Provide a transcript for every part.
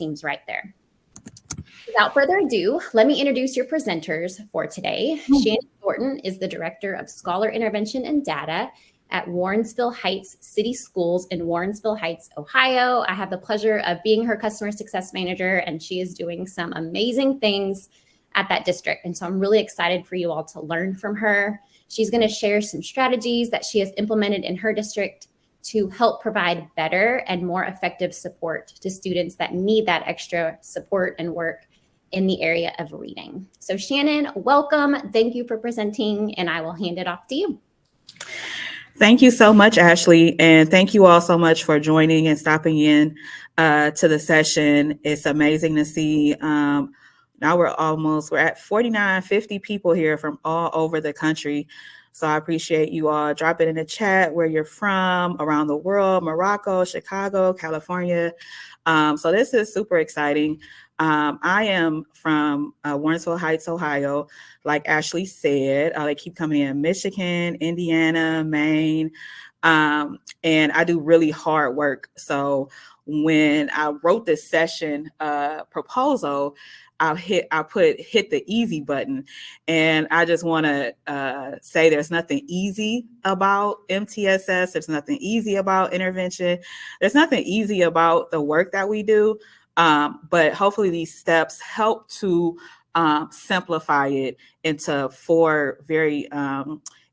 teams right there. Without further ado, let me introduce your presenters for today. Shannon Thornton is the Director of Scholar Intervention and Data at Warrensville Heights City Schools in Warrensville Heights, Ohio. I have the pleasure of being her Customer Success Manager, and she is doing some amazing things at that district. And so I'm really excited for you all to learn from her. She's going to share some strategies that she has implemented in her district to help provide better and more effective support to students that need that extra support and work in the area of reading. So Shannon, welcome. Thank you for presenting, and I will hand it off to you. Thank you so much, Ashley. And thank you all so much for joining and stopping in to the session. It's amazing to see. Now we're at 49, 50 people here from all over the country. So I appreciate you all dropping in the chat where you're from around the world, Morocco, Chicago, California. So this is super exciting. I am from Warrensville Heights, Ohio. Like Ashley said, they keep coming in Michigan, Indiana, Maine, and I do really hard work. So when I wrote this session proposal, hit the easy button. And I just want to say there's nothing easy about MTSS. There's nothing easy about intervention. There's nothing easy about the work that we do. But hopefully these steps help to simplify it into 4 very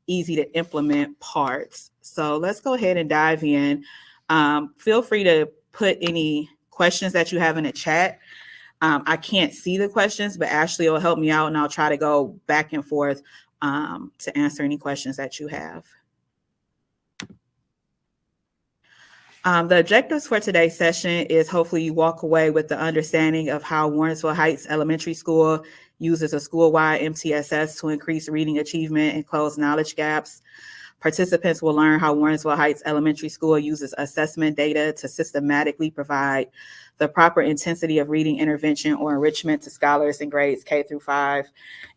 easy to implement parts. So let's go ahead and dive in. Feel free to put any questions that you have in the chat. I can't see the questions, but Ashley will help me out, and I'll try to go back and forth to answer any questions that you have. The objectives for today's session is hopefully you walk away with the understanding of how Warrensville Heights Elementary School uses a school-wide MTSS to increase reading achievement and close knowledge gaps. Participants will learn how Warrensville Heights Elementary School uses assessment data to systematically provide the proper intensity of reading intervention or enrichment to scholars in grades K through 5.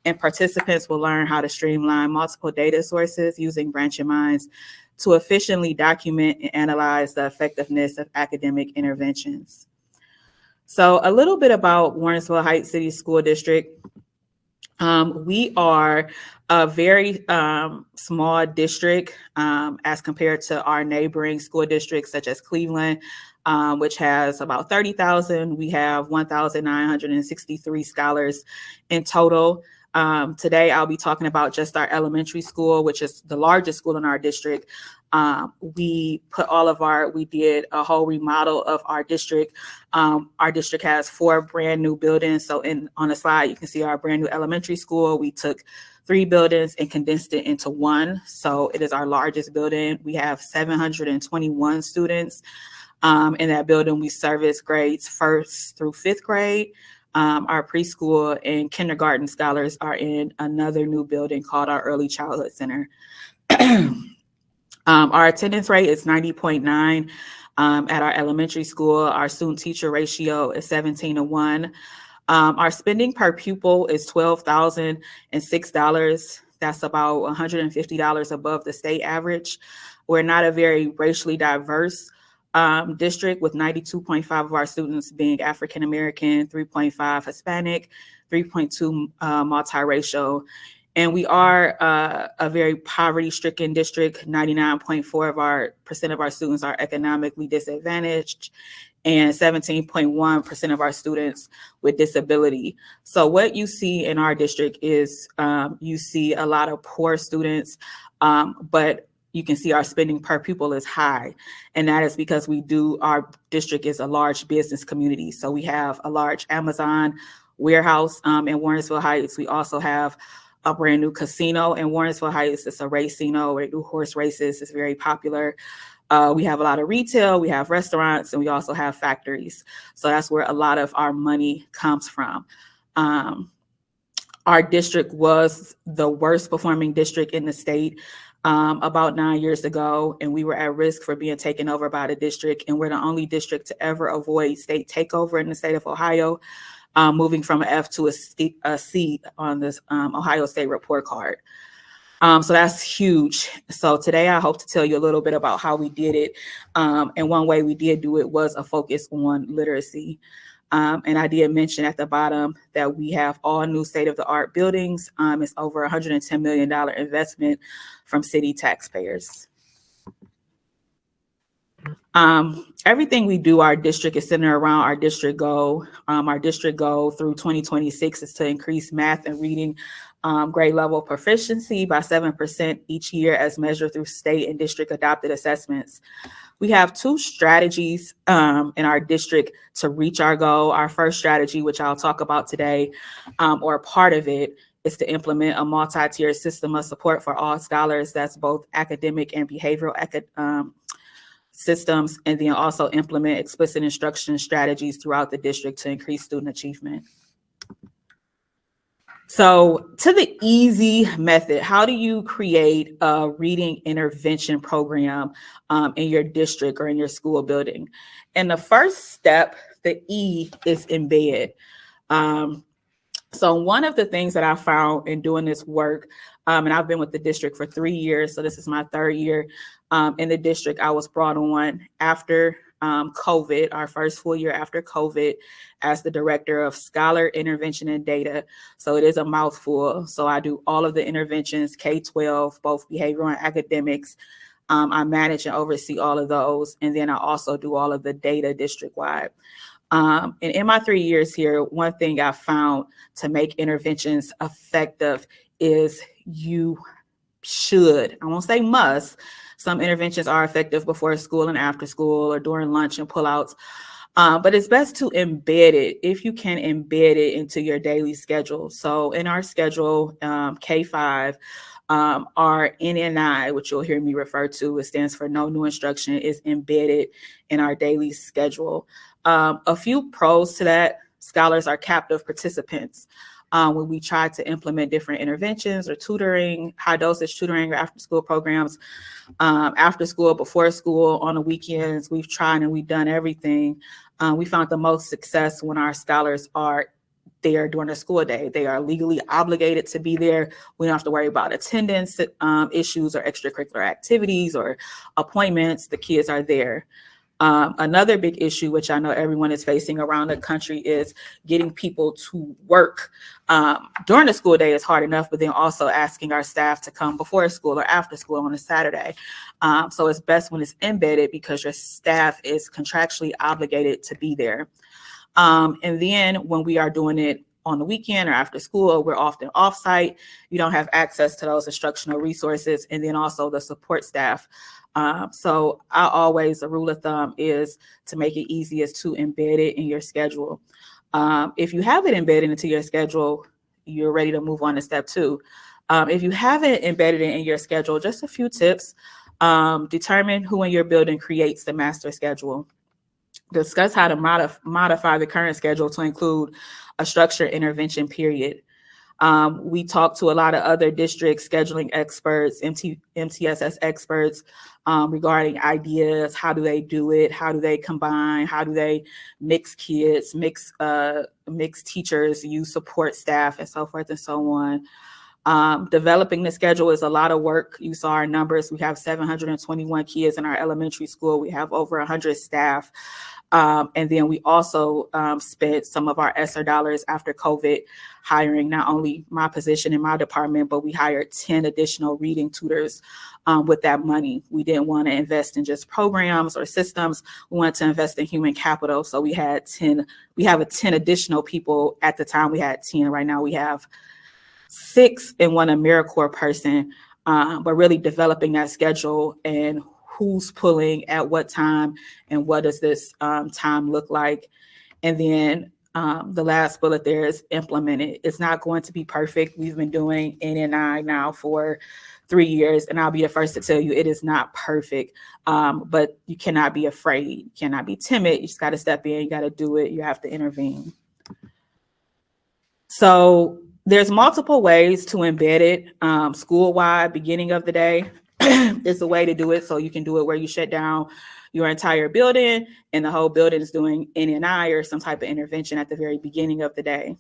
And participants will learn how to streamline multiple data sources using branching minds to efficiently document and analyze the effectiveness of academic interventions. So a little bit about Warrensville Heights City School District. We are a very small district as compared to our neighboring school districts such as Cleveland, which has about 30,000. We have 1,963 scholars in total. Today, I'll be talking about just our elementary school, which is the largest school in our district. We did a whole remodel of our district. Our district has 4 brand new buildings. So on the slide, you can see our brand new elementary school. We took 3 buildings and condensed it into 1. So it is our largest building. We have 721 students. In that building, we service grades 1st through 5th grade. Our preschool and kindergarten scholars are in another new building called our Early Childhood Center. Our attendance rate is 90.9 at our elementary school. Our student-teacher ratio is 17-1. Our spending per pupil is $12,006. That's about $150 above the state average. We're not a very racially diverse district, with 92.5 of our students being African American, 3.5 Hispanic, 3.2 multiracial. And we are a very poverty-stricken district. 99.4% of our students are economically disadvantaged, and 17.1% of our students with disability. So what you see in our district is you see a lot of poor students, but you can see our spending per pupil is high. And that is because our district is a large business community. So we have a large Amazon warehouse in Warrensville Heights. We also have a brand new casino in Warrensville Heights. It's a racino where they do horse races. It's very popular. We have a lot of retail, we have restaurants, and we also have factories. So that's where a lot of our money comes from. Our district was the worst performing district in the state about 9 years ago, and we were at risk for being taken over by the district. And we're the only district to ever avoid state takeover in the state of Ohio, moving from an F to a C on this Ohio State report card. So that's huge. So today I hope to tell you a little bit about how we did it. And one way we did do it was a focus on literacy. And I did mention at the bottom that we have all new state-of-the-art buildings. It's over $110 million investment from city taxpayers. Everything we do, our district is centered around our district goal. Our district goal through 2026 is to increase math and reading grade level proficiency by 7% each year as measured through state and district adopted assessments. We have two strategies in our district to reach our goal. Our first strategy, which I'll talk about today, or a part of it, is to implement a multi-tier system of support for all scholars. That's both academic and behavioral systems, and then also implement explicit instruction strategies throughout the district to increase student achievement. So to the easy method, how do you create a reading intervention program in your district or in your school building? And the first step, the E, is embed. So one of the things that I found in doing this work, and I've been with the district for 3 years, so this is my 3rd year in the district. I was brought on after COVID, our first full year after COVID, as the director of Scholar Intervention and Data. So it is a mouthful. So I do all of the interventions, K-12, both behavioral and academics. I manage and oversee all of those. And then I also do all of the data district-wide. And in my 3 years here, one thing I found to make interventions effective is you should, I won't say must, some interventions are effective before school and after school or during lunch and pullouts. But it's best to embed it, if you can embed it into your daily schedule. So in our schedule, K5, our NNI, which you'll hear me refer to, it stands for No New Instruction, is embedded in our daily schedule. A few pros to that: scholars are captive participants. When we try to implement different interventions or tutoring, high dosage tutoring or after school programs, after school, before school, on the weekends, we've tried and we've done everything. We found the most success when our scholars are there during the school day. They are legally obligated to be there. We don't have to worry about attendance issues or extracurricular activities or appointments. The kids are there. Another big issue, which I know everyone is facing around the country, is getting people to work. During the school day is hard enough, but then also asking our staff to come before school or after school on a Saturday. So it's best when it's embedded because your staff is contractually obligated to be there. And then when we are doing it on the weekend or after school, we're often offsite. You don't have access to those instructional resources, and then also the support staff. So a rule of thumb is to make it easiest to embed it in your schedule. If you have it embedded into your schedule, you're ready to move on to step 2. If you haven't embedded it in your schedule, just a few tips. Determine who in your building creates the master schedule. Discuss how to modify the current schedule to include a structured intervention period. We talk to a lot of other district scheduling experts, MTSS experts, regarding ideas. How do they do it? How do they combine? How do they mix kids, mix teachers, use support staff, and so forth and so on. Developing the schedule is a lot of work. You saw our numbers. We have 721 kids in our elementary school. We have over 100 staff. And then we also spent some of our ESSER dollars after COVID hiring not only my position in my department, but we hired 10 additional reading tutors with that money. We didn't want to invest in just programs or systems. We wanted to invest in human capital. So we have 10 additional people. At the time we had 10. Right now we have 6 and one AmeriCorps person, but really developing that schedule and who's pulling at what time and what does this time look like. And then the last bullet there is implement it. It's not going to be perfect. We've been doing NNI now for 3 years, and I'll be the first to tell you it is not perfect, but you cannot be afraid. You cannot be timid. You just got to step in. You got to do it. You have to intervene. So there's multiple ways to embed it. School-wide, beginning of the day is a way to do it. So you can do it where you shut down your entire building and the whole building is doing NNI or some type of intervention at the very beginning of the day.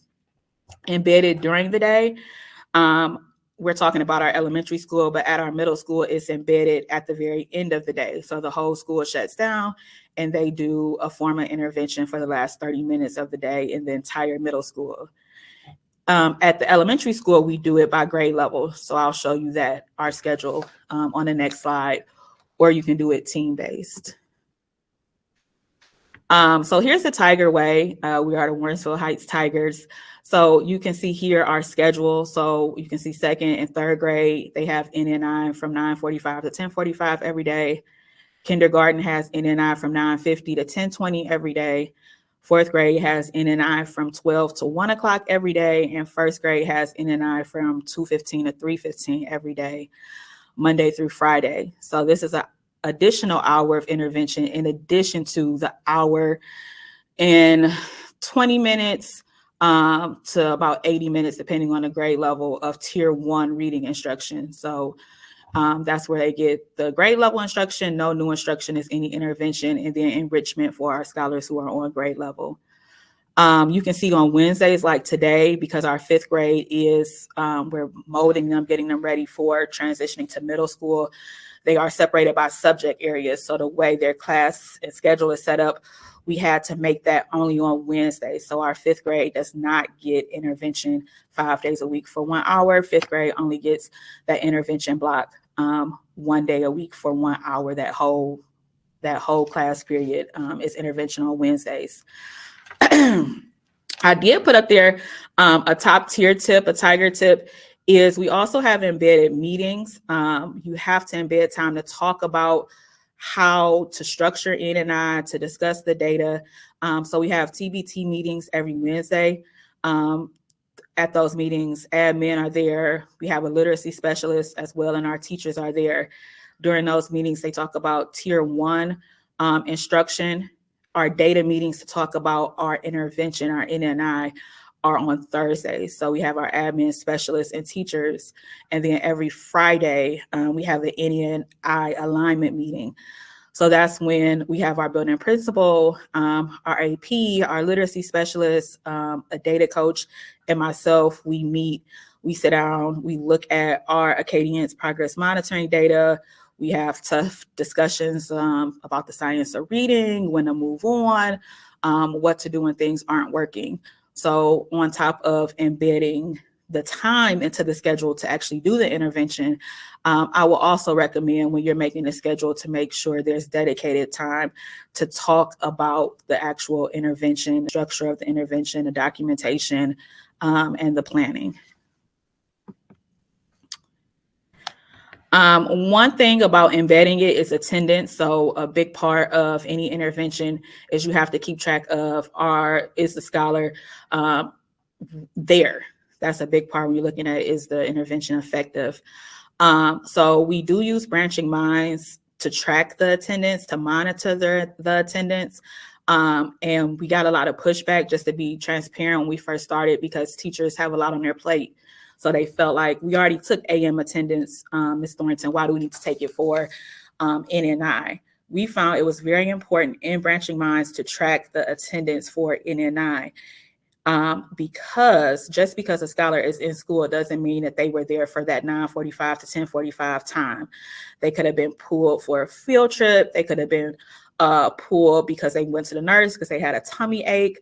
Embedded during the day, we're talking about our elementary school, but at our middle school, it's embedded at the very end of the day. So the whole school shuts down and they do a form of intervention for the last 30 minutes of the day in the entire middle school. At the elementary school, we do it by grade level. So I'll show you that, our schedule, on the next slide, or you can do it team-based. So here's the Tiger Way. We are the Warrensville Heights Tigers. So you can see here our schedule. So you can see second and third grade, they have NNI from 9:45 to 10:45 every day. Kindergarten has NNI from 9:50 to 10:20 every day. Fourth grade has NNI from 12 to 1 o'clock every day. And first grade has NNI from 2:15 to 3:15 every day, Monday through Friday. So this is an additional hour of intervention in addition to the hour and 20 minutes to about 80 minutes, depending on the grade level, of tier 1 reading instruction. So that's where they get the grade level instruction. No new instruction is any intervention, and then enrichment for our scholars who are on grade level. You can see on Wednesdays like today, because our 5th grade is, we're molding them, getting them ready for transitioning to middle school. They are separated by subject areas. So the way their class and schedule is set up, we had to make that only on Wednesday. So our 5th grade does not get intervention 5 days a week for 1 hour. 5th grade only gets that intervention block 1 day a week for 1 hour. That whole class period is intervention on Wednesdays. I did put up there a top tier tip, a Tiger tip, is we also have embedded meetings. You have to embed time to talk about how to structure NNI, to discuss the data. So we have TBT meetings every Wednesday. At those meetings, admin are there. We have a literacy specialist as well, and our teachers are there. During those meetings, they talk about tier 1 instruction. Our data meetings to talk about our intervention, our NNI, are on Thursdays. So we have our admin specialists and teachers. And then every Friday, we have the NNI alignment meeting. So that's when we have our building principal, our AP, our literacy specialist, a data coach, and myself. We meet, we sit down, we look at our Acadians progress monitoring data. We have tough discussions about the science of reading, when to move on, what to do when things aren't working. So on top of embedding the time into the schedule to actually do the intervention, I will also recommend, when you're making a schedule, to make sure there's dedicated time to talk about the actual intervention, the structure of the intervention, the documentation, and the planning. One thing about embedding it is attendance. So a big part of any intervention is you have to keep track of, is the scholar there? That's a big part when you're looking at, is the intervention effective? So we do use branching minds to track the attendance, to monitor the attendance. And we got a lot of pushback, just to be transparent, when we first started, because teachers have a lot on their plate. So they felt like, we already took AM attendance, Ms. Thornton, why do we need to take it for NNI? We found it was very important in branching minds to track the attendance for NNI. Because just because a scholar is in school doesn't mean that they were there for that 9:45 to 10:45 time. They could have been pulled for a field trip. They could have been pulled because they went to the nurse because they had a tummy ache.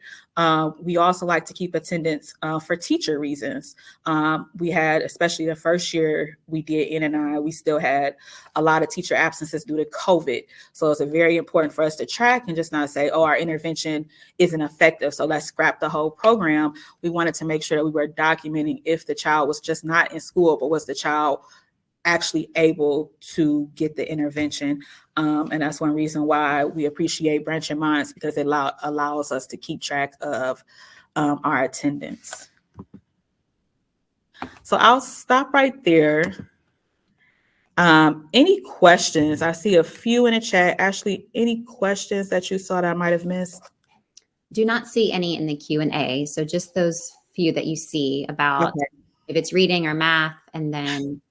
We also like to keep attendance for teacher reasons. We had, especially the first year we did NNI, we still had a lot of teacher absences due to COVID. So it's very important for us to track and just not say, oh, our intervention isn't effective, so let's scrap the whole program. We wanted to make sure that we were documenting if the child was just not in school, but was the child actually able to get the intervention. And that's one reason why we appreciate branching minds, because it allows us to keep track of our attendance. So I'll stop right there. Any questions? I see a few in the chat. Ashley, any questions that you saw that I might have missed? Do not see any in the Q&A. So just those few that you see about if it's reading or math, and then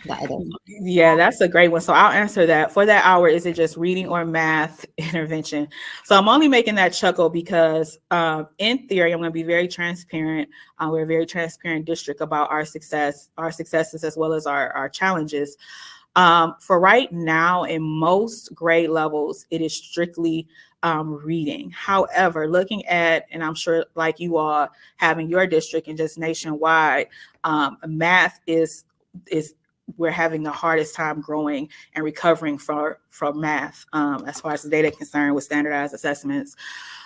the other one? Yeah, that's a great one. So I'll answer that. For that hour, is it just reading or math intervention? So I'm only making that chuckle because in theory, I'm going to be very transparent. We're a very transparent district about our successes, as well as our challenges. For right now, in most grade levels, it is strictly reading. However, looking at, and I'm sure like you all having your district and just nationwide, math is we're having the hardest time growing and recovering from math as far as the data concerned with standardized assessments.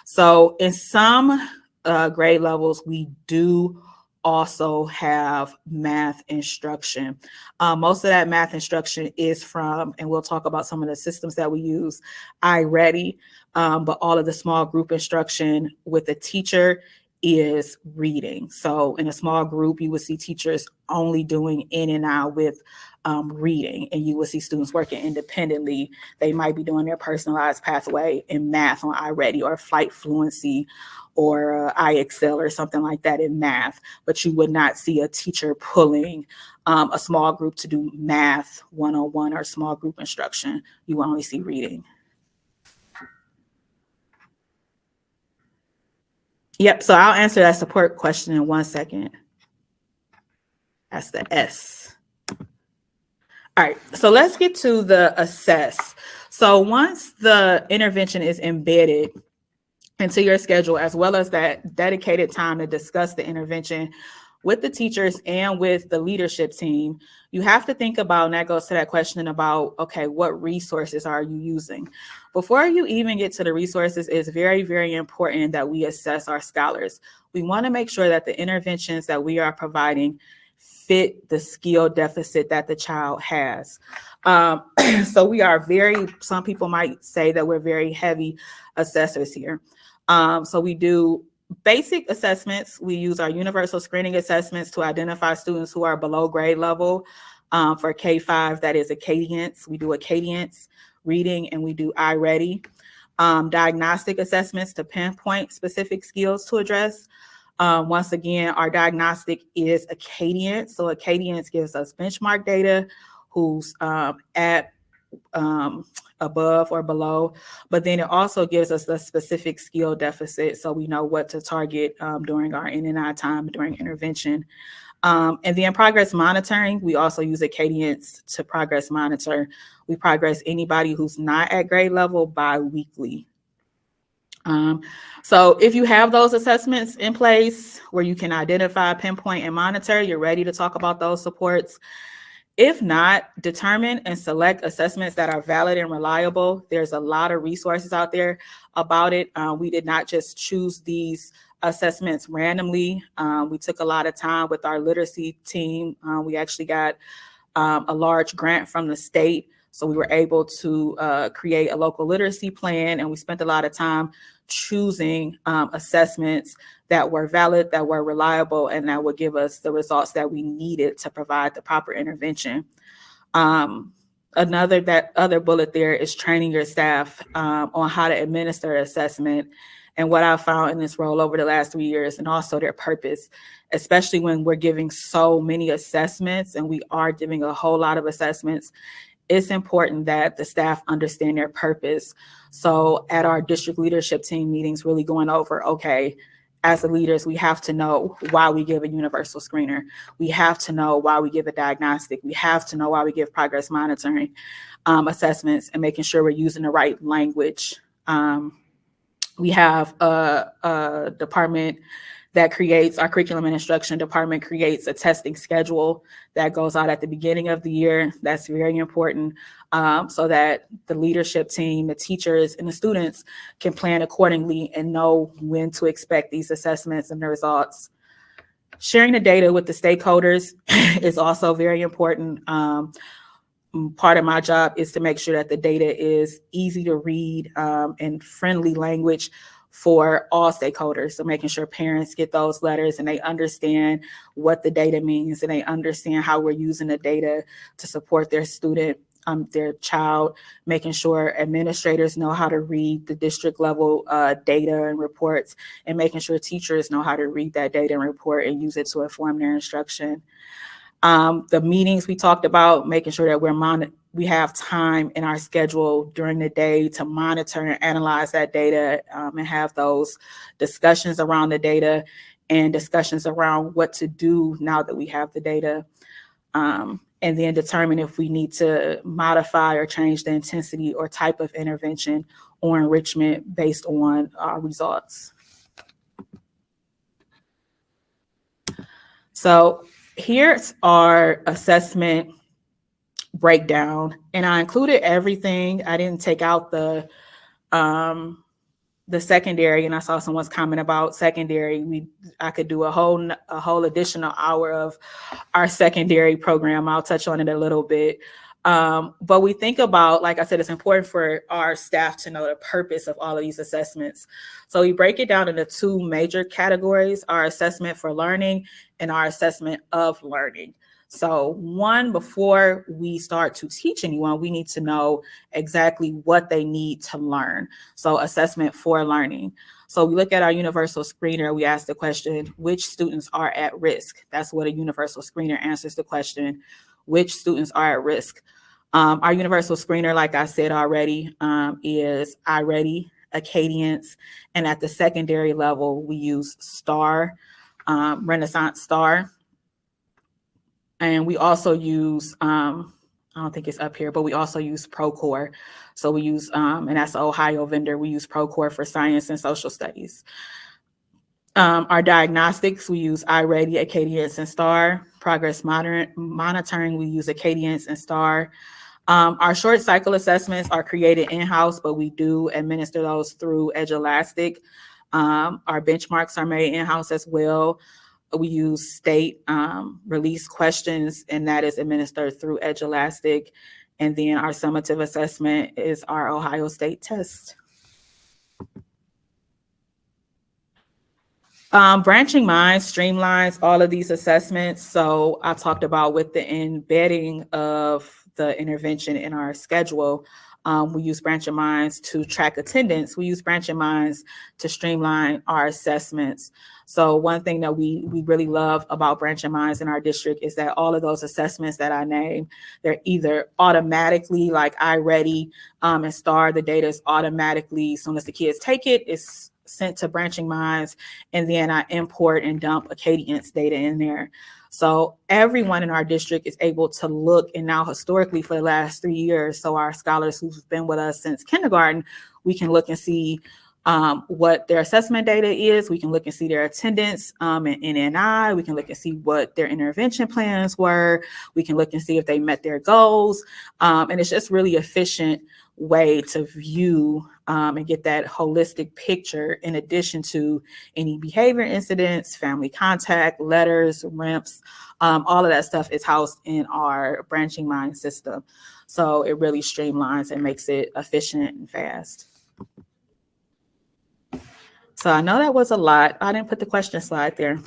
So in some grade levels, we do also have math instruction. Most of that math instruction is from, and we'll talk about some of the systems that we use, E.A.S.Y, but all of the small group instruction with the teacher is reading. So in a small group, you would see teachers only doing in and out with reading, and you will see students working independently. They might be doing their personalized pathway in math on E.A.S.Y or flight fluency or IXL or something like that in math, but you would not see a teacher pulling a small group to do math one-on-one or small group instruction. You will only see reading. Yep, so I'll answer that support question in 1 second. That's the S. All right, so let's get to the assess. So once the intervention is embedded into your schedule, as well as that dedicated time to discuss the intervention with the teachers and with the leadership team, you have to think about, and that goes to that question about, okay, what resources are you using? Before you even get to the resources, it's very, very important that we assess our scholars. We want to make sure that the interventions that we are providing fit the skill deficit that the child has. So we are some people might say that we're very heavy assessors here. So we do basic assessments. We use our universal screening assessments to identify students who are below grade level. For K-5, that is a cadence. We do a cadence reading, and we do I-Ready. Diagnostic assessments to pinpoint specific skills to address. Once again, our diagnostic is a cadence. So a cadence gives us benchmark data, who's at above or below, but then it also gives us the specific skill deficit, so we know what to target during our N&I time, during intervention. And then progress monitoring, we also use a cadence to progress monitor. We progress anybody who's not at grade level bi-weekly. So if you have those assessments in place where you can identify, pinpoint, and monitor, you're ready to talk about those supports. If not, determine and select assessments that are valid and reliable. There's a lot of resources out there about it. We did not just choose these assessments randomly. We took a lot of time with our literacy team. We actually got a large grant from the state, so we were able to create a local literacy plan, and we spent a lot of time choosing assessments that were valid, that were reliable, and that would give us the results that we needed to provide the proper intervention. That other bullet there is training your staff on how to administer assessment. And what I've found in this role over the last 3 years, and also their purpose, especially when we're giving so many assessments, and we are giving a whole lot of assessments, it's important that the staff understand their purpose. So at our district leadership team meetings, really going over, okay, as the leaders, we have to know why we give a universal screener. We have to know why we give a diagnostic. We have to know why we give progress monitoring assessments, and making sure we're using the right language. We have a department that creates, our curriculum and instruction department creates a testing schedule that goes out at the beginning of the year. That's very important, so that the leadership team, the teachers, and the students can plan accordingly and know when to expect these assessments and the results. Sharing the data with the stakeholders is also very important. Part of my job is to make sure that the data is easy to read and friendly language for all stakeholders. So making sure parents get those letters and they understand what the data means, and they understand how we're using the data to support their student, their child, making sure administrators know how to read the district level data and reports, and making sure teachers know how to read that data and report and use it to inform their instruction. The meetings we talked about, making sure that we have time in our schedule during the day to monitor and analyze that data, and have those discussions around the data and discussions around what to do now that we have the data. And then determine if we need to modify or change the intensity or type of intervention or enrichment based on our results. So here's our assessment breakdown, and I included everything. I didn't take out the secondary, and I saw someone's comment about secondary. I could do a whole additional hour of our secondary program. I'll touch on it a little bit. But we think about, like I said, it's important for our staff to know the purpose of all of these assessments. So we break it down into two major categories: our assessment for learning and our assessment of learning. So one, before we start to teach anyone, we need to know exactly what they need to learn. So assessment for learning. So we look at our universal screener, we ask the question, which students are at risk? That's what a universal screener answers the question, which students are at risk? Our universal screener, like I said already, is I-Ready, Acadience, and at the secondary level, we use STAR, Renaissance STAR. And we also use, I don't think it's up here, but we also use Procore. So we use, and that's the Ohio vendor, we use Procore for science and social studies. Our diagnostics, we use I-Ready, Acadience, and STAR. Progress monitoring, we use Acadience and STAR. Our short cycle assessments are created in-house, but we do administer those through E.A.S.Y. Our benchmarks are made in-house as well. We use state release questions, and that is administered through E.A.S.Y. And then our summative assessment is our Ohio State test. Branching Minds streamlines all of these assessments. So I talked about with the embedding of the intervention in our schedule, we use Branching Minds to track attendance. We use Branching Minds to streamline our assessments. So one thing that we really love about Branching Minds in our district is that all of those assessments that I named, they're either automatically, like I-Ready and STAR, the data is automatically, as soon as the kids take it, it's sent to Branching Minds, and then I import and dump Acadience data in there. So everyone in our district is able to look, and now historically for the last 3 years, so our scholars who've been with us since kindergarten, we can look and see what their assessment data is. We can look and see their attendance in NNI. We can look and see what their intervention plans were. We can look and see if they met their goals. And it's just really efficient way to view and get that holistic picture, in addition to any behavior incidents, family contact, letters, REMPs, all of that stuff is housed in our Branching Mind system. So it really streamlines and makes it efficient and fast. So I know that was a lot. I didn't put the question slide there,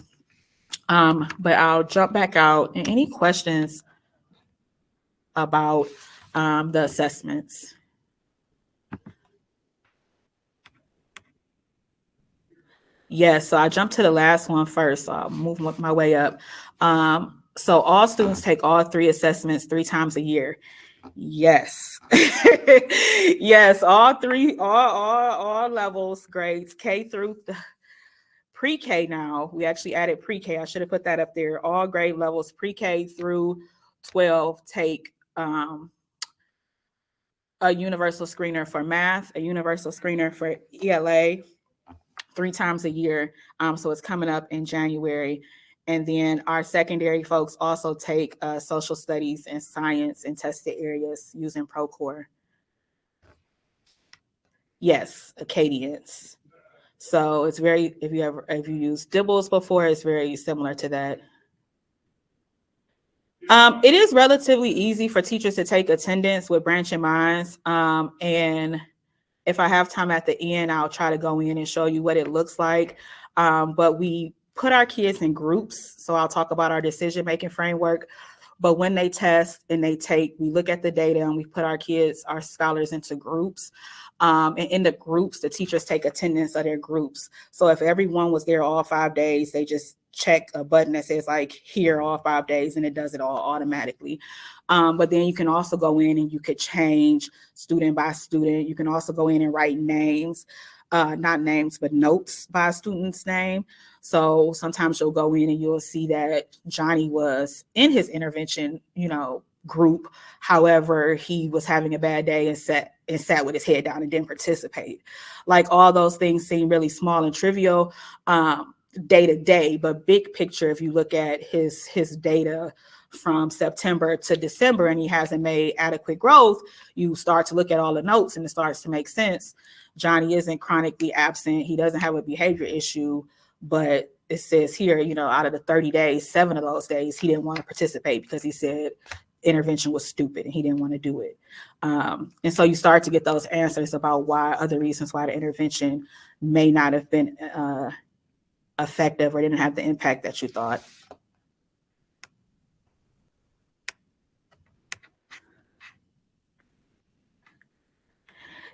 but I'll jump back out. And any questions about the assessments? Yes, so I jumped to the last one first. So I'll move my way up. So all students take all 3 assessments 3 times a year. Yes. Yes, all 3, all levels, grades, K through pre-K now. We actually added pre-K. I should have put that up there. All grade levels, pre-K through 12, take a universal screener for math, a universal screener for ELA 3 times a year. So it's coming up in January. And then our secondary folks also take social studies and science in tested areas using Procore. Yes, Acadience. So it's very, if you used Dibbles before, it's very similar to that. It is relatively easy for teachers to take attendance with Branching Minds. And if I have time at the end, I'll try to go in and show you what it looks like. But we put our kids in groups. So I'll talk about our decision-making framework. But when they test and they take, we look at the data and we put our kids, our scholars into groups. And in the groups, the teachers take attendance of their groups. So if everyone was there all 5 days, they just check a button that says like here all 5 days, and it does it all automatically. But then you can also go in and you could change student by student. You can also go in and write names, not names, but notes by a student's name. So sometimes you'll go in and you'll see that Johnny was in his intervention, group. However, he was having a bad day and sat with his head down and didn't participate. Like, all those things seem really small and trivial day to day, but big picture, if you look at his data from September to December and he hasn't made adequate growth, you start to look at all the notes and it starts to make sense. Johnny isn't chronically absent. He doesn't have a behavior issue, but it says here, out of the 30 days, 7 of those days, he didn't want to participate because he said intervention was stupid and he didn't want to do it. And so you start to get those answers about other reasons why the intervention may not have been effective or didn't have the impact that you thought.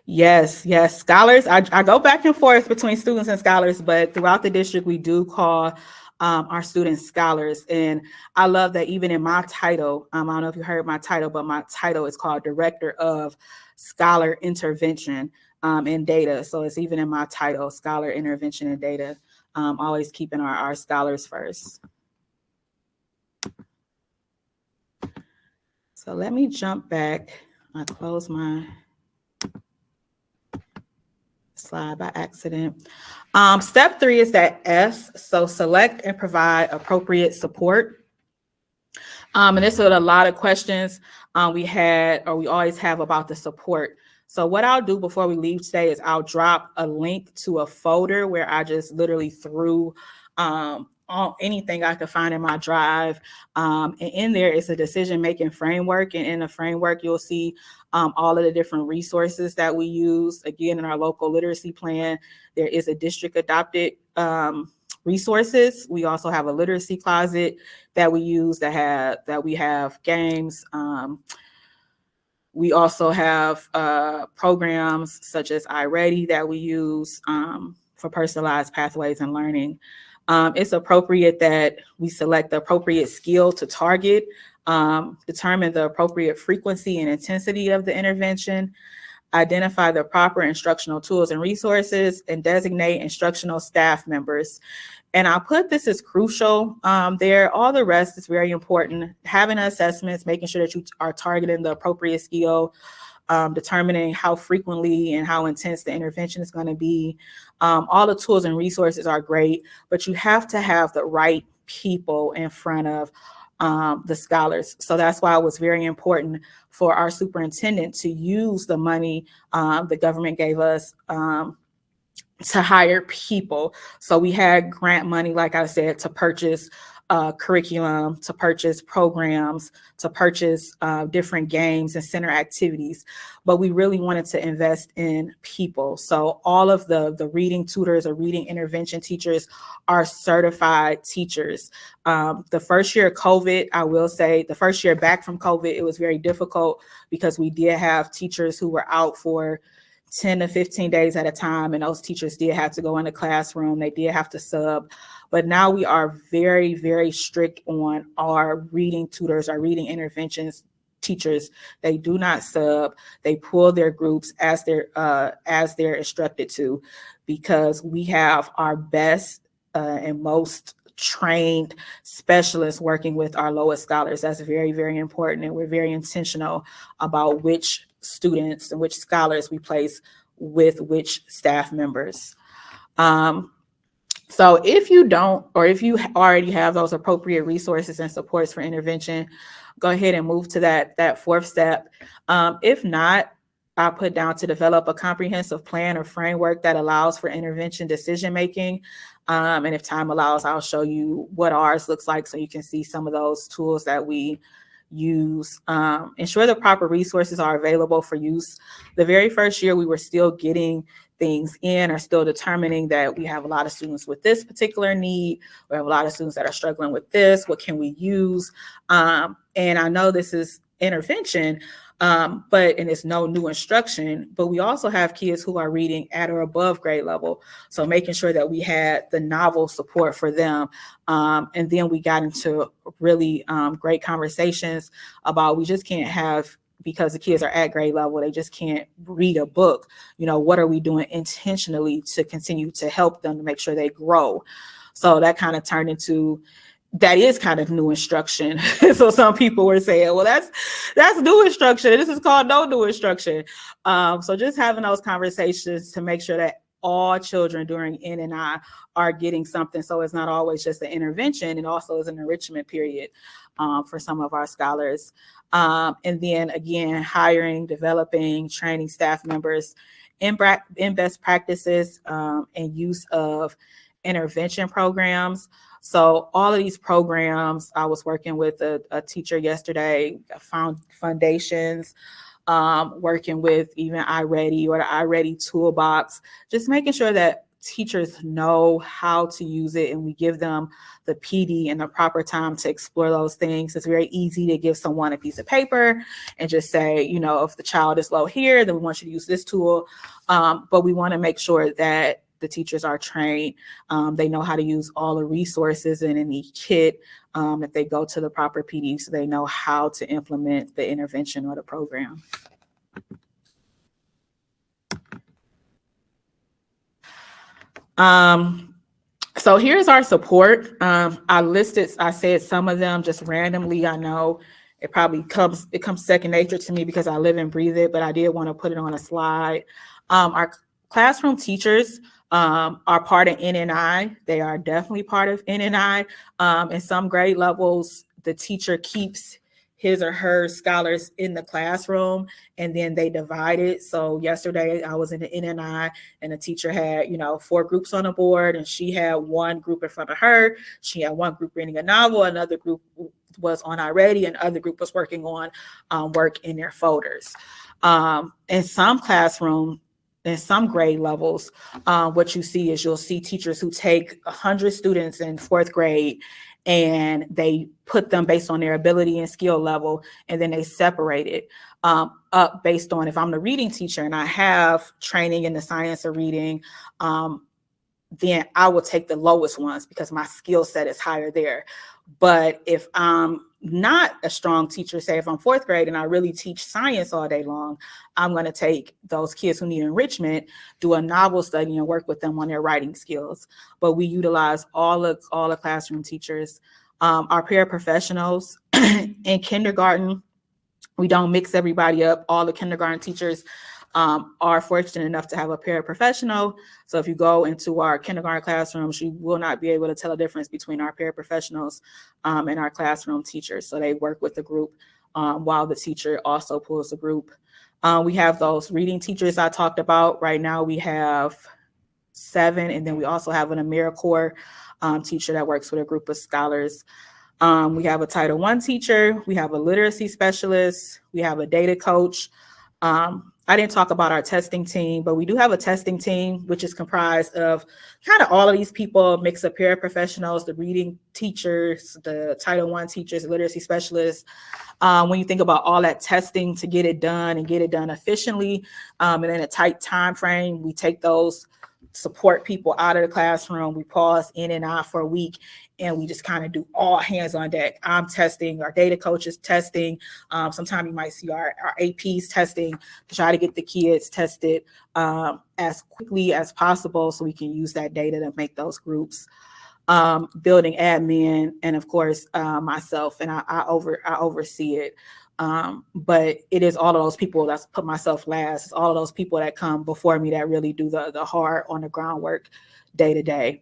Yes. Scholars, I go back and forth between students and scholars, but throughout the district, we do call our students scholars. And I love that even in my title, I don't know if you heard my title, but my title is called Director of Scholar Intervention and Data. So it's even in my title, Scholar Intervention and Data, always keeping our scholars first. So let me jump back. I close my slide by accident. Step 3 is that S. So select and provide appropriate support. And this is a lot of questions we always have about the support. So what I'll do before we leave today is I'll drop a link to a folder where I just literally threw anything I could find in my drive. And in there is a decision-making framework. And in the framework, you'll see all of the different resources that we use. Again, in our local literacy plan, there is a district adopted resources. We also have a literacy closet that we use that we have games. We also have programs such as iReady that we use for personalized pathways and learning. It's appropriate that we select the appropriate skill to target, determine the appropriate frequency and intensity of the intervention, identify the proper instructional tools and resources, and designate instructional staff members. And I'll put this as crucial there. All the rest is very important. Having assessments, making sure that you are targeting the appropriate skill, determining how frequently and how intense the intervention is going to be. All the tools and resources are great, but you have to have the right people in front of the scholars. So that's why it was very important for our superintendent to use the money the government gave us to hire people. So we had grant money, like I said, to purchase curriculum, to purchase programs, to purchase different games and center activities. But we really wanted to invest in people. So all of the reading tutors or reading intervention teachers are certified teachers. The first year of COVID, I will say, the first year back from COVID, it was very difficult because we did have teachers who were out for 10 to 15 days at a time. And those teachers did have to go in the classroom. They did have to sub. But now we are very, very strict on our reading tutors, our reading interventions teachers. They do not sub. They pull their groups as they're instructed to, because we have our best and most trained specialists working with our lowest scholars. That's very, very important. And we're very intentional about which students and which scholars we place with which staff members. So if you don't, or if you already have those appropriate resources and supports for intervention, go ahead and move to that fourth step. If not, I'll put down to develop a comprehensive plan or framework that allows for intervention decision-making. And if time allows, I'll show you what ours looks like so you can see some of those tools that we use. Ensure the proper resources are available for use. The very first year, we were still getting things in are still determining that we have a lot of students with this particular need. We have a lot of students that are struggling with this. What can we use? And I know this is intervention, and it's no new instruction, but we also have kids who are reading at or above grade level. So making sure that we had the novel support for them. And then we got into really great conversations about we just can't have, because the kids are at grade level, they just can't read a book. What are we doing intentionally to continue to help them to make sure they grow? So that kind of turned into, that is kind of new instruction. So some people were saying, well, that's new instruction. This is called no new instruction. So just having those conversations to make sure that all children during N&I are getting something. So it's not always just an intervention. It also is an enrichment period for some of our scholars. And then again, hiring, developing, training staff members in best practices and use of intervention programs. So all of these programs, I was working with a teacher yesterday, found foundations, working with even E.A.S.Y or the E.A.S.Y toolbox, just making sure that teachers know how to use it and we give them the PD and the proper time to explore those things. It's very easy to give someone a piece of paper and just say, if the child is low here, then we want you to use this tool. But we want to make sure that the teachers are trained. They know how to use all the resources in any kit, if they go to the proper PD, so they know how to implement the intervention or the program. So here's our support. I said some of them just randomly. I know it probably comes second nature to me because I live and breathe it, but I did want to put it on a slide. Our classroom teachers are part of N&I. They are definitely part of N&I. In some grade levels, the teacher keeps his or her scholars in the classroom, and then they divide it. So yesterday I was in the N&I and the teacher had, 4 groups on the board, and she had one group in front of her. She had one group reading a novel, another group was on E.A.S.Y, and other group was working on work in their folders. In some classroom, in some grade levels, what you see is you'll see teachers who take 100 students in 4th grade and they put them based on their ability and skill level, and then they separate it up based on, if I'm the reading teacher and I have training in the science of reading, then I will take the lowest ones because my skill set is higher there. But if I'm not a strong teacher, say if I'm 4th grade and I really teach science all day long, I'm going to take those kids who need enrichment, do a novel study and work with them on their writing skills. But we utilize all the classroom teachers. Our paraprofessionals in kindergarten, we don't mix everybody up. All the kindergarten teachers are fortunate enough to have a paraprofessional. So if you go into our kindergarten classrooms, you will not be able to tell a difference between our paraprofessionals and our classroom teachers. So they work with the group while the teacher also pulls the group. We have those reading teachers I talked about. Right now we have 7, and then we also have an AmeriCorps teacher that works with a group of scholars. We have a Title I teacher, we have a literacy specialist, we have a data coach. I didn't talk about our testing team, but we do have a testing team, which is comprised of kind of all of these people, a mix of paraprofessionals, the reading teachers, the Title I teachers, literacy specialists. When you think about all that testing to get it done and get it done efficiently, and in a tight time frame, we take those support people out of the classroom. We pause N&I for a week, and we just kind of do all hands on deck. I'm testing, our data coaches testing. Sometimes you might see our APs testing to try to get the kids tested as quickly as possible so we can use that data to make those groups. Building admin, and of course myself, and I oversee it. But it is all of those people that's put myself last. It's all of those people that come before me that really do the hard on the groundwork day to day.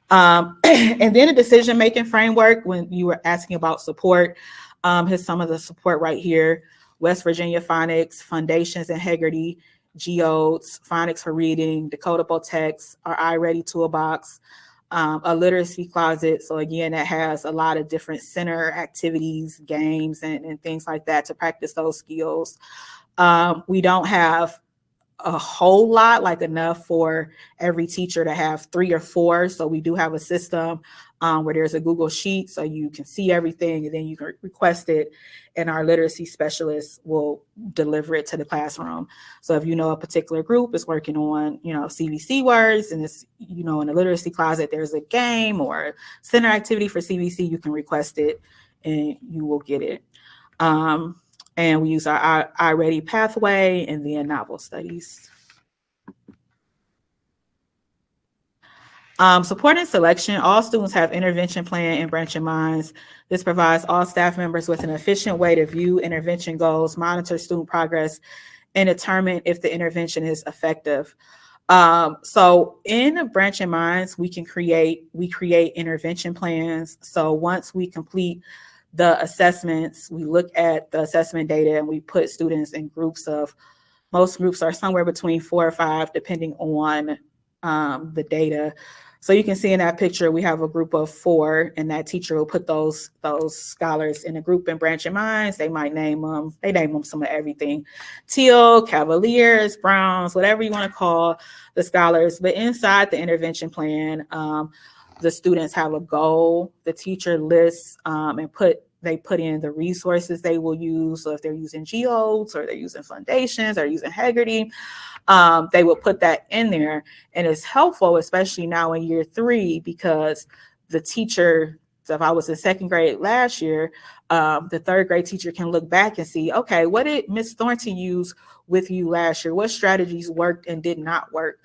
And then a decision-making framework, when you were asking about support, here's some of the support right here. West Virginia Phonics, Foundations and Hegarty, Geodes, Phonics for Reading, Decodable Text, our iReady Toolbox, a literacy closet. So again, that has a lot of different center activities, games, and things like that to practice those skills. We don't have a whole lot, like enough for every teacher to have 3 or 4. So we do have a system where there's a Google Sheet so you can see everything, and then you can request it, and our literacy specialists will deliver it to the classroom. So if you know a particular group is working on, CVC words, and it's, in the literacy closet, there's a game or center activity for CVC, you can request it and you will get it. And we use our iReady pathway and then novel studies. Support and selection. All students have intervention plan and branching minds. This provides all staff members with an efficient way to view intervention goals, monitor student progress, and determine if the intervention is effective. So in branching minds, we create intervention plans. So once we complete the assessments, we look at the assessment data and we put students in groups of, most groups are somewhere between 4 or 5, depending on the data. So you can see in that picture, we have a group of 4, and that teacher will put those scholars in a group in branching minds. They might name them, some of everything, teal, cavaliers, browns, whatever you want to call the scholars. But inside the intervention plan, the students have a goal. The teacher lists they put in the resources they will use. So if they're using GEODS or they're using Foundations or using Haggerty, they will put that in there. And it's helpful, especially now in year 3, because the teacher, so if I was in 2nd grade last year, the 3rd grade teacher can look back and see, okay, what did Ms. Thornton use with you last year? What strategies worked and did not work?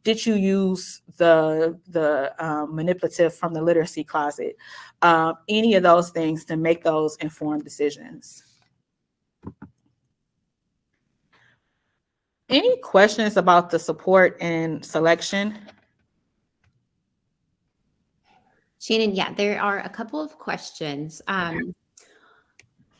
Did you use the manipulative from the literacy closet? Any of those things to make those informed decisions. Any questions about the support and selection? Shannon, yeah, there are a couple of questions.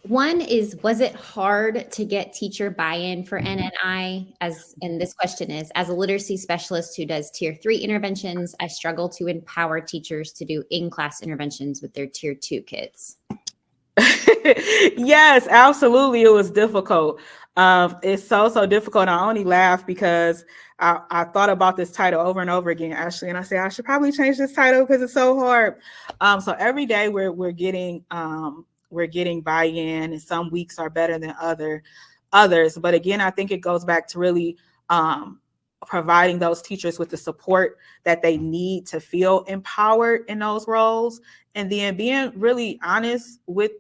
One is, was it hard to get teacher buy-in for NNI? And this question is, as a literacy specialist who does tier 3 interventions, I struggle to empower teachers to do in-class interventions with their tier 2 kids. Yes, absolutely. It was difficult. It's so difficult. I only laugh because I thought about this title over and over again, Ashley, and I said I should probably change this title because it's so hard. So every day we're getting buy-in, and some weeks are better than others. But again, I think it goes back to really providing those teachers with the support that they need to feel empowered in those roles, and then being really honest with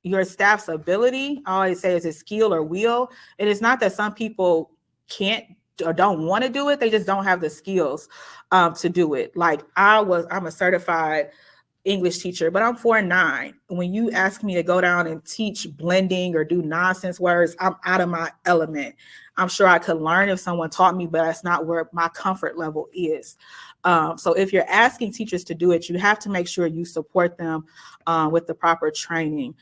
your staff's ability. I always say it's a skill or will. It is not that some people can't or don't want to do it. They just don't have the skills to do it. Like I'm a certified English teacher, but I'm 4'9". When you ask me to go down and teach blending or do nonsense words, I'm out of my element. I'm sure I could learn if someone taught me, but that's not where my comfort level is. So if you're asking teachers to do it, you have to make sure you support them with the proper training.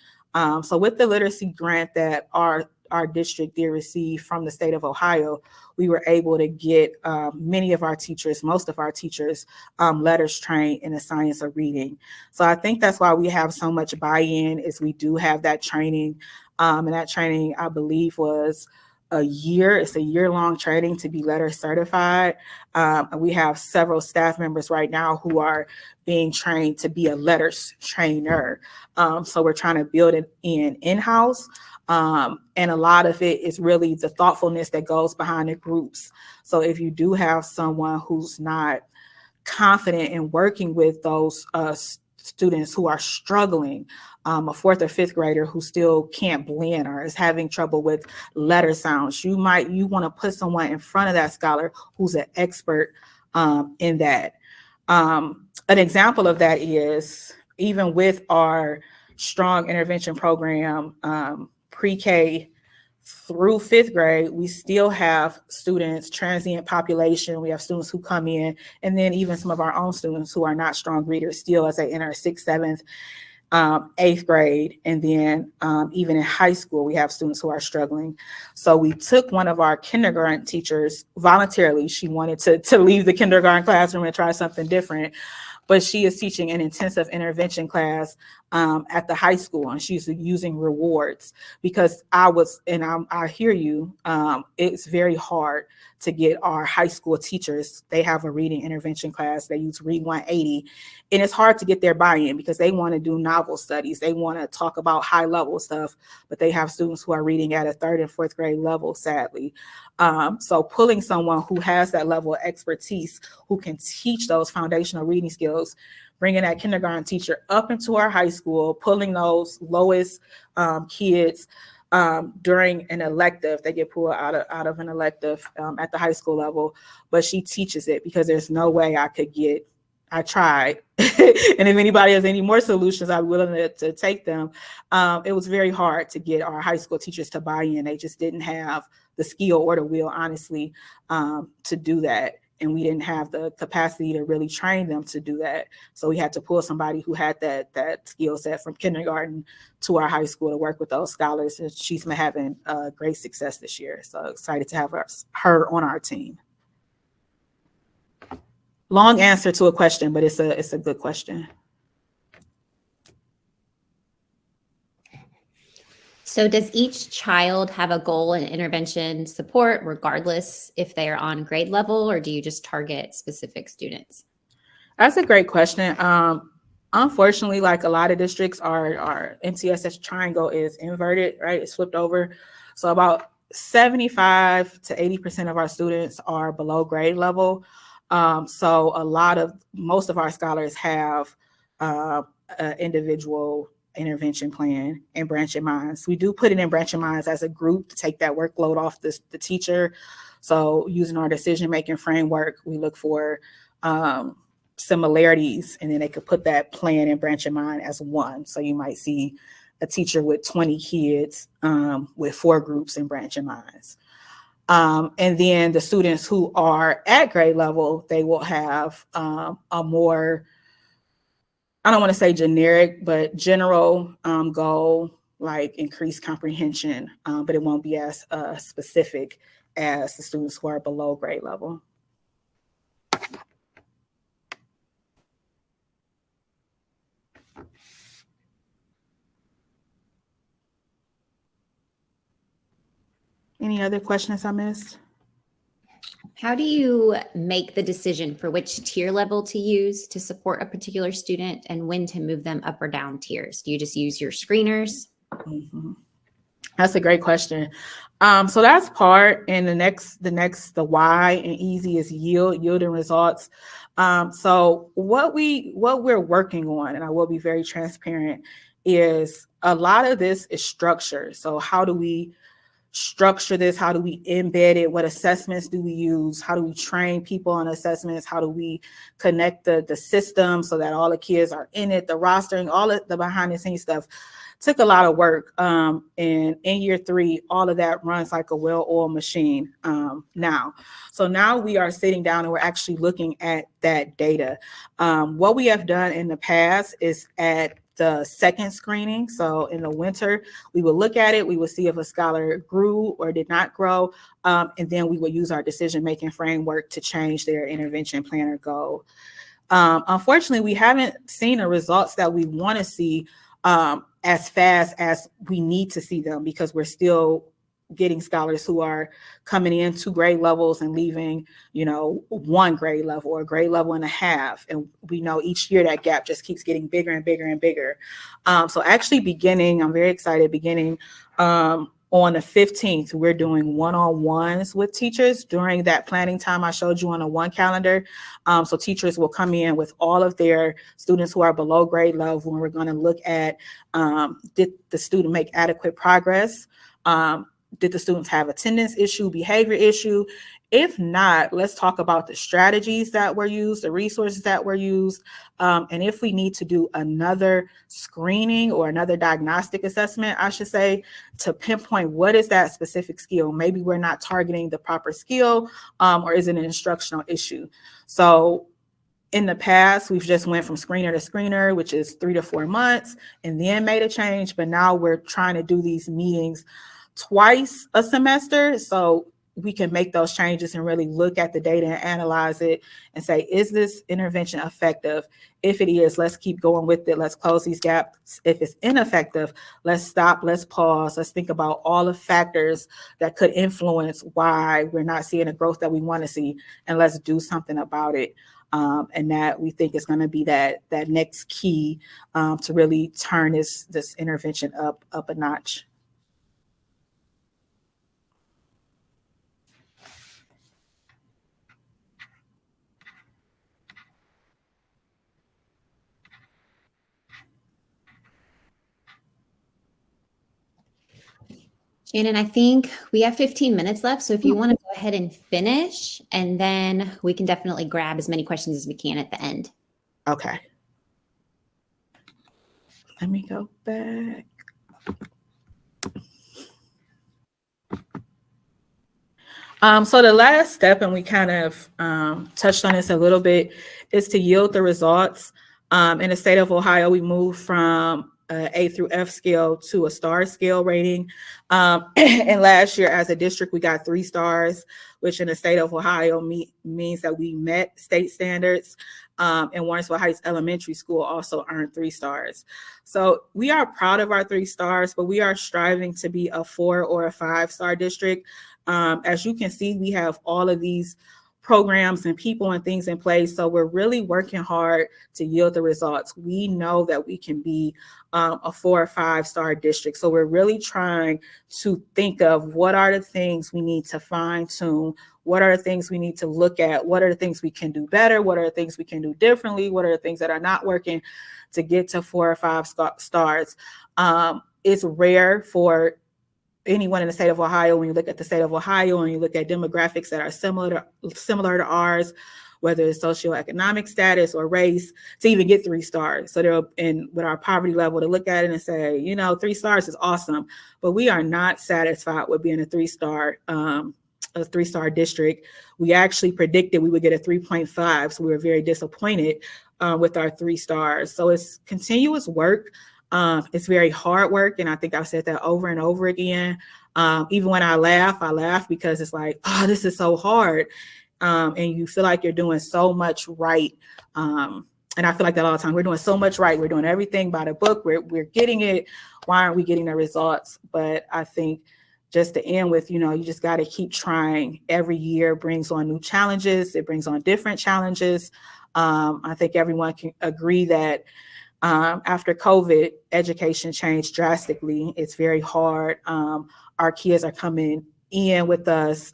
So with the literacy grant that our district did receive from the state of Ohio, we were able to get most of our teachers, letters trained in the science of reading. So I think that's why we have so much buy-in, is we do have that training. And that training, I believe, was a year. It's a year-long training to be letter certified. And we have several staff members right now who are being trained to be a letters trainer. So we're trying to build it in-house. And a lot of it is really the thoughtfulness that goes behind the groups. So if you do have someone who's not confident in working with those students who are struggling, a 4th or 5th grader who still can't blend or is having trouble with letter sounds, you want to put someone in front of that scholar who's an expert in that. An example of that is, even with our strong intervention program, pre-K through 5th grade, we still have students, transient population. We have students who come in, and then even some of our own students who are not strong readers still as they enter 6th, 7th, 8th grade. And then even in high school, we have students who are struggling. So we took one of our kindergarten teachers voluntarily. She wanted to leave the kindergarten classroom and try something different, but she is teaching an intensive intervention class at the high school, and she's using rewards because I hear you. It's very hard to get our high school teachers. They have a reading intervention class. They use Read 180, and it's hard to get their buy-in because they want to do novel studies. They want to talk about high level stuff, but they have students who are reading at a 3rd and 4th grade level, sadly. So pulling someone who has that level of expertise, who can teach those foundational reading skills, bringing that kindergarten teacher up into our high school, pulling those lowest kids during an elective. They get pulled out of an elective at the high school level, but she teaches it because there's no way I tried. And if anybody has any more solutions, I'm willing to take them. It was very hard to get our high school teachers to buy in. They just didn't have the skill or the will, honestly, to do that. And we didn't have the capacity to really train them to do that. So we had to pull somebody who had that skill set from kindergarten to our high school to work with those scholars. And she's been having great success this year. So excited to have her on our team. Long answer to a question, but it's a good question. So does each child have a goal in intervention support regardless if they are on grade level, or do you just target specific students? That's a great question. Unfortunately, like a lot of districts, our MTSS triangle is inverted, right? It's flipped over. So about 75 to 80% of our students are below grade level. So most of our scholars have an individual intervention plan and branching minds. We do put it in branching minds as a group to take that workload off the teacher. So using our decision-making framework, we look for similarities, and then they could put that plan in branching mind as one. So you might see a teacher with 20 kids with 4 groups in branching minds. And then the students who are at grade level, they will have a more, I don't want to say generic, but general goal, like increased comprehension, but it won't be as specific as the students who are below grade level. Any other questions I missed? How do you make the decision for which tier level to use to support a particular student and when to move them up or down tiers? Do you just use your screeners? Mm-hmm. That's a great question. So that's part, and the Y and easy is yielding results. So what we're working on, and I will be very transparent, is a lot of this is structure. So how do we structure this? How do we embed it? What assessments do we use? How do we train people on assessments? How do we connect the system so that all the kids are in it, the rostering, all of the behind the scenes stuff? Took a lot of work. And in year 3, all of that runs like a well-oiled machine now. So now we are sitting down and we're actually looking at that data. What we have done in the past is at the second screening. So in the winter, we will look at it. We will see if a scholar grew or did not grow. And then we will use our decision-making framework to change their intervention plan or goal. Unfortunately, we haven't seen the results that we want to see as fast as we need to see them, because we're still getting scholars who are coming in 2 grade levels and leaving, 1 grade level or a grade level and a half. And we know each year that gap just keeps getting bigger and bigger and bigger. So actually I'm very excited, beginning on the 15th, we're doing one-on-ones with teachers during that planning time I showed you on a 1 calendar. So teachers will come in with all of their students who are below grade level, and we're going to look at, did the student make adequate progress? Did the students have attendance issue, behavior issue? If not, let's talk about the strategies that were used, the resources that were used, and if we need to do another screening or another diagnostic assessment, I should say, to pinpoint what is that specific skill. Maybe we're not targeting the proper skill, or is it an instructional issue? So in the past, we've just went from screener to screener, which is 3 to 4 months, and then made a change. But now we're trying to do these meetings twice a semester. So we can make those changes and really look at the data and analyze it and say, is this intervention effective? If it is, let's keep going with it. Let's close these gaps. If it's ineffective, let's stop, let's pause. Let's think about all the factors that could influence why we're not seeing the growth that we want to see, and let's do something about it. And that we think is going to be that next key to really turn this intervention up a notch. Shannon, I think we have 15 minutes left. So if you want to go ahead and finish, and then we can definitely grab as many questions as we can at the end. Okay. Let me go back. So the last step, and we kind of touched on this a little bit, is to yield the results. In the state of Ohio, we moved from A through F scale to a star scale rating. And last year as a district, we got 3 stars, which in the state of Ohio means that we met state standards. And Warrensville Heights Elementary School also earned 3 stars. So we are proud of our 3 stars, but we are striving to be a 4 or a 5-star district. As you can see, we have all of these programs and people and things in place. So we're really working hard to yield the results. We know that we can be a 4 or 5-star district. So we're really trying to think of what are the things we need to fine tune. What are the things we need to look at? What are the things we can do better? What are the things we can do differently? What are the things that are not working to get to 4 or 5 stars? It's rare for anyone in the state of Ohio, when you look at the state of Ohio and you look at demographics that are similar to ours, whether it's socioeconomic status or race, to even get 3 stars. So they're in with our poverty level to look at it and say, you know, 3 stars is awesome, but we are not satisfied with being a 3-star district. We actually predicted we would get a 3.5, so we were very disappointed with our 3 stars. So it's continuous work. It's very hard work. And I think I've said that over and over again. Even when I laugh because it's like, oh, this is so hard. And you feel like you're doing so much right. And I feel like that all the time. We're doing so much right. We're doing everything by the book. We're getting it. Why aren't we getting the results? But I think just to end with, you know, you just got to keep trying. Every year brings on new challenges. It brings on different challenges. I think everyone can agree that after COVID, education changed drastically. It's very hard. Our kids are coming in with us,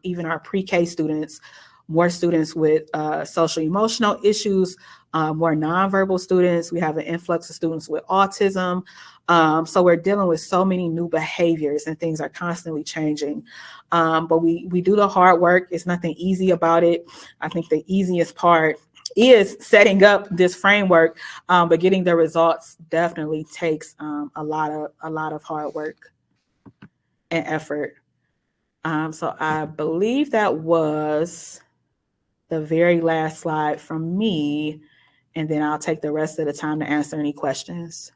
even our pre-K students, more students with social emotional issues, more nonverbal students. We have an influx of students with autism. So we're dealing with so many new behaviors, and things are constantly changing. But we do the hard work. It's nothing easy about it. I think the easiest part is setting up this framework, but getting the results definitely takes a lot of hard work and effort. So I believe that was the very last slide from me, and then I'll take the rest of the time to answer any questions.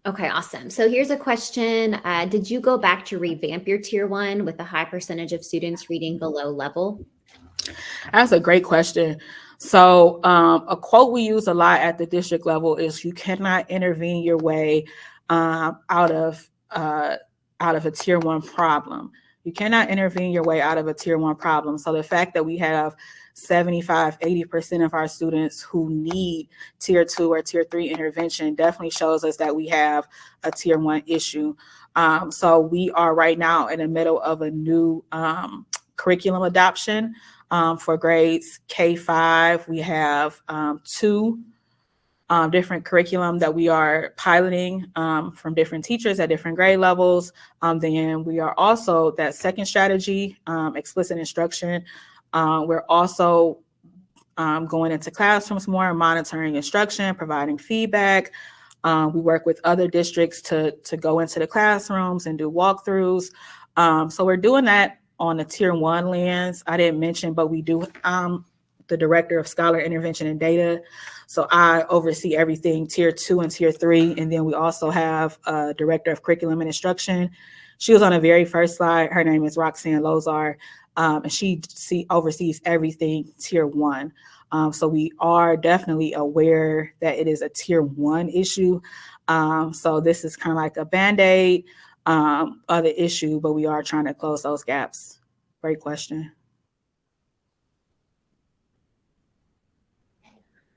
Okay, awesome. So here's a question. Did you go back to revamp your tier 1 with a high percentage of students reading below level? That's a great question. So a quote we use a lot at the district level is, you cannot intervene your way out of a tier 1 problem. You cannot intervene your way out of a tier 1 problem. So the fact that we have 75, 80% of our students who need tier 2 or tier 3 intervention definitely shows us that we have a tier 1 issue. So we are right now in the middle of a new curriculum adoption for grades K-5. We have 2 different curriculum that we are piloting from different teachers at different grade levels. Then we are also that second strategy, explicit instruction. We're also going into classrooms more, monitoring instruction, providing feedback. We work with other districts to go into the classrooms and do walkthroughs. So we're doing that on the tier 1 lens, I didn't mention, but we do, the director of scholar intervention and data. So I oversee everything tier 2 and tier 3. And then we also have a director of curriculum and instruction. She was on the very first slide. Her name is Roxanne Lozar, and she oversees everything tier 1. So we are definitely aware that it is a tier 1 issue. So this is kind of like a Band-Aid of the issue, but we are trying to close those gaps. Great question.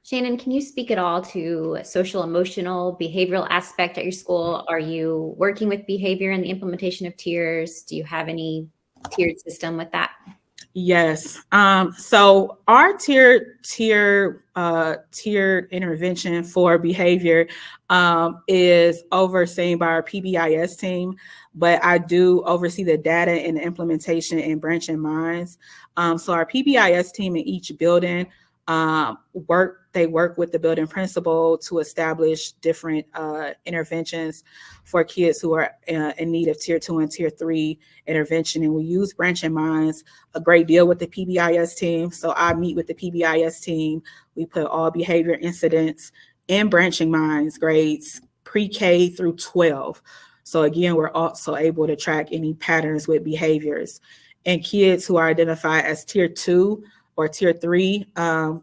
Shannon, can you speak at all to social, emotional, behavioral aspect at your school? Are you working with behavior and the implementation of tiers? Do you have any tiered system with that? Yes. So our tiered intervention for behavior is overseen by our PBIS team, but I do oversee the data and the implementation in Branching Minds. So our PBIS team in each building work with the building principal to establish different interventions for kids who are in need of tier 2 and tier 3 intervention. And we use Branching Minds a great deal with the PBIS team. So I meet with the PBIS team. We put all behavior incidents in Branching Minds grades pre-K through 12. So again, we're also able to track any patterns with behaviors. And kids who are identified as tier 2 or tier 3,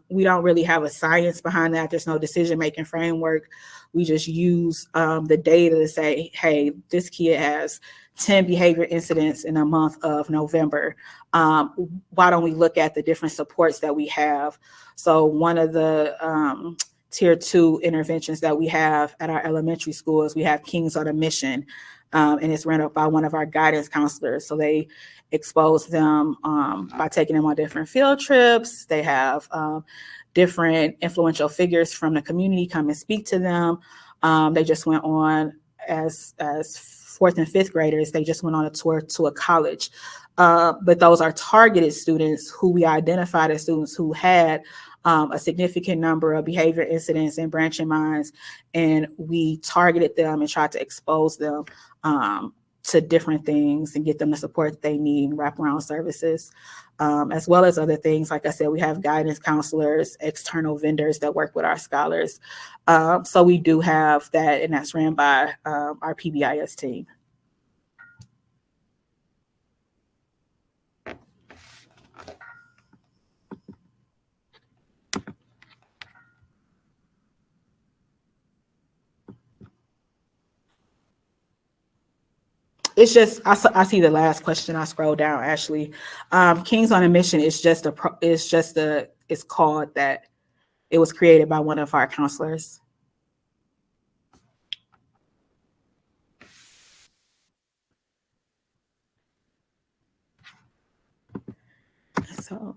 we don't really have a science behind that. There's no decision-making framework. We just use the data to say, hey, this kid has 10 behavior incidents in a month of November. Why don't we look at the different supports that we have? So one of the tier 2 interventions that we have at our elementary schools, we have Kings on a Mission, and it's run up by one of our guidance counselors. So they expose them by taking them on different field trips. They have different influential figures from the community come and speak to them. They just went on as 4th and 5th graders. They just went on a tour to a college. But those are targeted students who we identified as students who had a significant number of behavior incidents in Branching Minds, and we targeted them and tried to expose them to different things and get them the support they need, wraparound services, as well as other things. Like I said, we have guidance counselors, external vendors that work with our scholars. So we do have that, and that's ran by our PBIS team. It's just, I see the last question. I scroll down, actually. Kings on a Mission is it's called that. It was created by one of our counselors. So.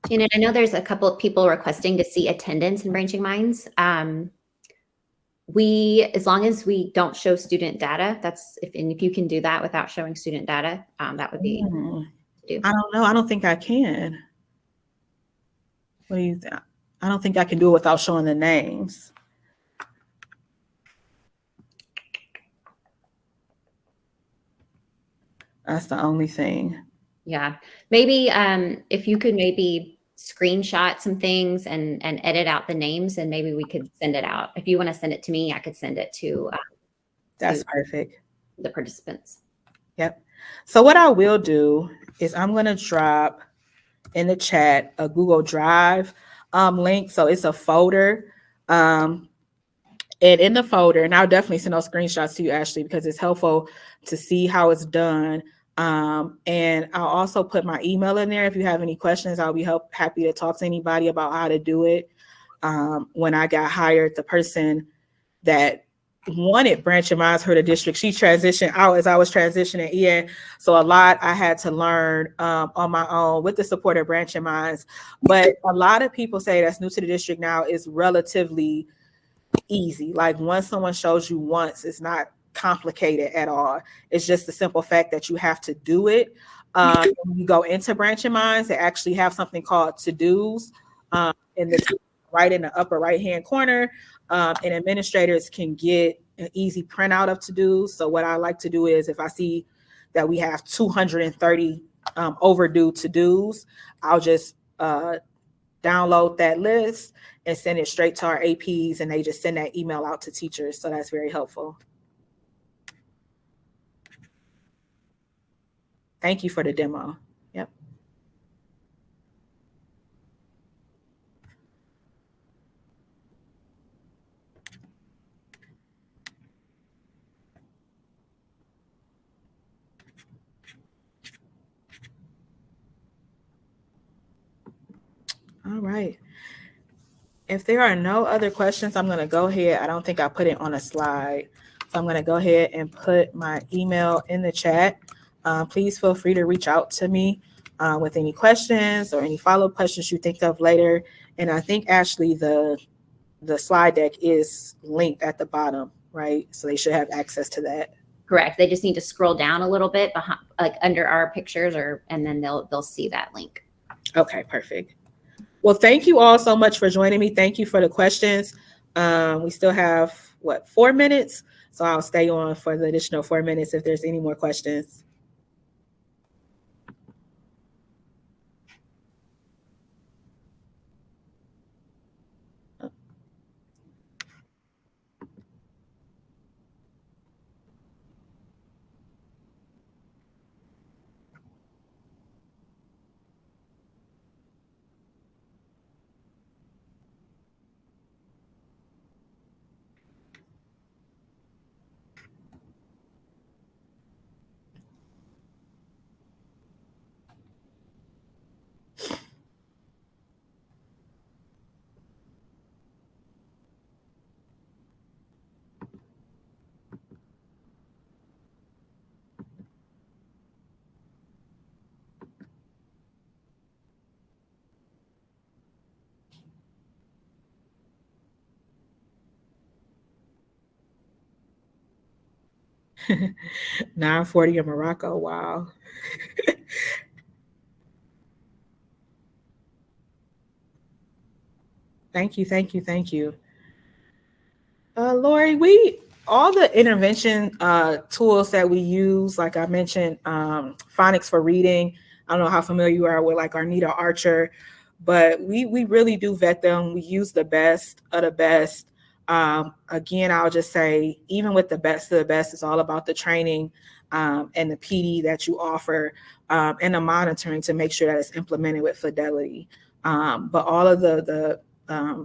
Shannon, I know there's a couple of people requesting to see attendance in Branching Minds. As long as we don't show student data, if you can do that without showing student data, that would be to do. I don't know. I don't think I can. What do you think? I don't think I can do it without showing the names. That's the only thing. Yeah. Maybe if you could maybe screenshot some things and edit out the names, and maybe we could send it out. If you want to send it to me, I could send it to that's perfect. The participants. Yep. So what I will do is I'm going to drop in the chat a Google Drive link. So it's a folder. And in the folder, and I'll definitely send those screenshots to you, Ashley, because it's helpful to see how it's done. And I'll also put my email in there. If you have any questions, I'll be happy to talk to anybody about how to do it. When I got hired, the person that wanted Branching Minds for the district, she transitioned out as I was transitioning in. So a lot I had to learn on my own with the support of Branching Minds. But a lot of people say that's new to the district now is relatively easy. Like once someone shows you once, it's not complicated at all. It's just the simple fact that you have to do it. When you go into Branching Minds, they actually have something called to-dos right in the upper right-hand corner, and administrators can get an easy printout of to-dos. So what I like to do is if I see that we have 230 overdue to-dos, I'll just download that list and send it straight to our APs, and they just send that email out to teachers. So that's very helpful. Thank you for the demo. Yep. All right. If there are no other questions, I'm going to go ahead. I don't think I put it on a slide. So I'm going to go ahead and put my email in the chat. Please feel free to reach out to me with any questions or any follow-up questions you think of later. And I think, Ashley, the slide deck is linked at the bottom, right? So they should have access to that. Correct. They just need to scroll down a little bit behind, like under our pictures, and then they'll see that link. Okay, perfect. Well, thank you all so much for joining me. Thank you for the questions. We still have, 4 minutes? So I'll stay on for the additional 4 minutes if there's any more questions. $9.40 in Morocco. Wow. Thank you, thank you, thank you. Lori, all the intervention tools that we use, like I mentioned, phonics for reading. I don't know how familiar you are with like Arnita Archer, but we really do vet them. We use the best of the best. Again, I'll just say, even with the best of the best, it's all about the training and the PD that you offer and the monitoring to make sure that it's implemented with fidelity. But all of the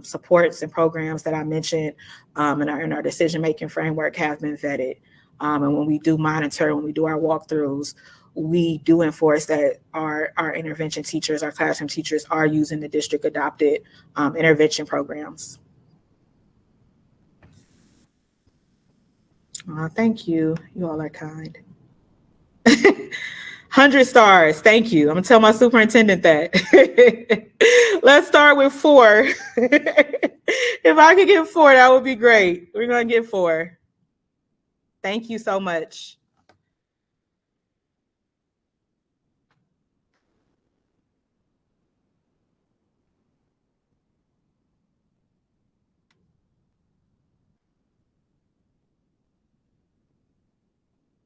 supports and programs that I mentioned in our decision-making framework have been vetted. And when we do monitor, when we do our walkthroughs, we do enforce that our intervention teachers, our classroom teachers are using the district adopted intervention programs. Thank you. You all are kind. 100 stars. Thank you. I'm gonna tell my superintendent that. Let's start with 4. If I could get 4, that would be great. We're gonna get 4. Thank you so much.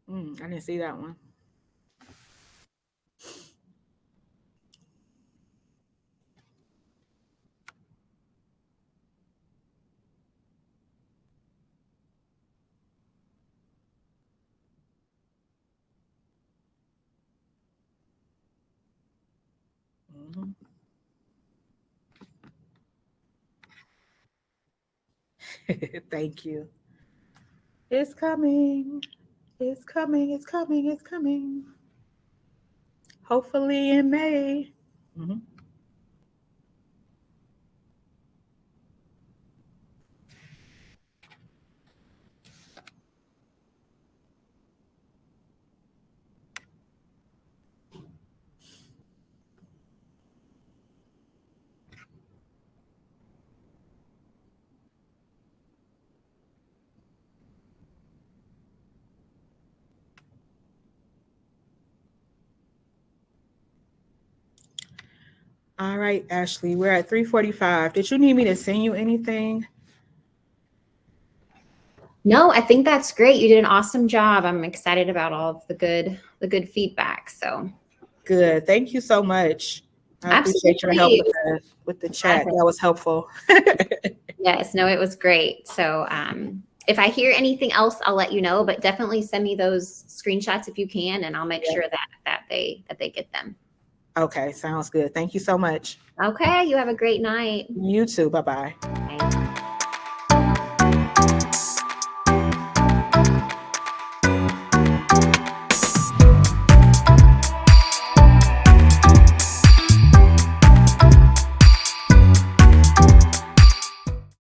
I didn't see that one. Thank you. It's coming. It's coming. It's coming. It's coming. Hopefully in May. Mm-hmm. All right, Ashley, we're at 3:45. Did you need me to send you anything? No, I think that's great. You did an awesome job. I'm excited about all of the good feedback. So Good. Thank you so much. I appreciate your help absolutely. with the chat. That was helpful. Yes, no, it was great. So if I hear anything else, I'll let you know, but definitely send me those screenshots if you can, and I'll make sure that they get them. Okay, sounds good. Thank you so much. Okay, you have a great night. You too. Bye-bye.